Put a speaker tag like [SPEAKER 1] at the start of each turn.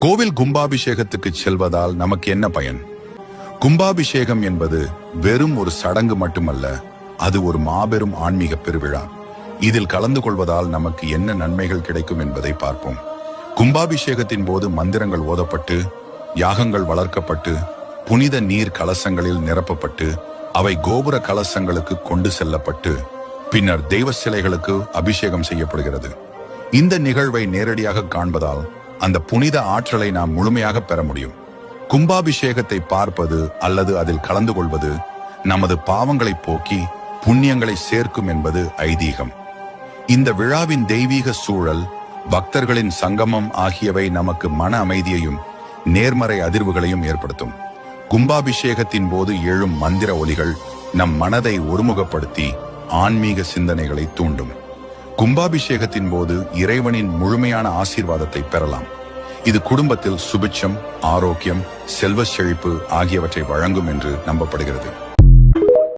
[SPEAKER 1] கோவில் கும்பாபிஷேகத்துக்கு செல்வதால் நமக்கு என்ன பயன்? கும்பாபிஷேகம் என்பது வெறும் ஒரு சடங்கு மட்டுமல்ல, அது ஒரு மாபெரும் ஆன்மீக பெருவிழா. இதில் கலந்து கொள்வதால் நமக்கு என்ன நன்மைகள் கிடைக்கும் என்பதை பார்ப்போம். கும்பாபிஷேகத்தின் போது மந்திரங்கள் ஓதப்பட்டு, யாகங்கள் வளர்க்கப்பட்டு, புனித நீர் கலசங்களில் நிரப்பப்பட்டு, அவை கோபுர கலசங்களுக்கு கொண்டு செல்லப்பட்டு, பின்னர் தெய்வ சிலைகளுக்கு அபிஷேகம் செய்யப்படுகிறது. இந்த நிகழ்வை நேரடியாக காண்பதால் அந்த புனித ஆற்றலை நாம் முழுமையாக பெற முடியும். கும்பாபிஷேகத்தை பார்ப்பது அல்லது அதில் கலந்து கொள்வது நமது பாவங்களை போக்கி புண்ணியங்களை சேர்க்கும் என்பது ஐதீகம். இந்த விழாவின் தெய்வீக சூழல், பக்தர்களின் சங்கமம் ஆகியவை நமக்கு மன அமைதியையும் நேர்மறை அதிர்வுகளையும் ஏற்படுத்தும். கும்பாபிஷேகத்தின் போது எழும் மந்திர ஒலிகள் நம் மனதை ஒருமுகப்படுத்தி ஆன்மீக சிந்தனைகளை தூண்டும். கும்பாபிஷேகத்தின் போது இறைவனின் முழுமையான ஆசீர்வாதத்தை பெறலாம். இது குடும்பத்தில் சுபிட்சம், ஆரோக்கியம், செல்வ செழிப்பு ஆகியவற்றை வழங்கும் என்று நம்பப்படுகிறது.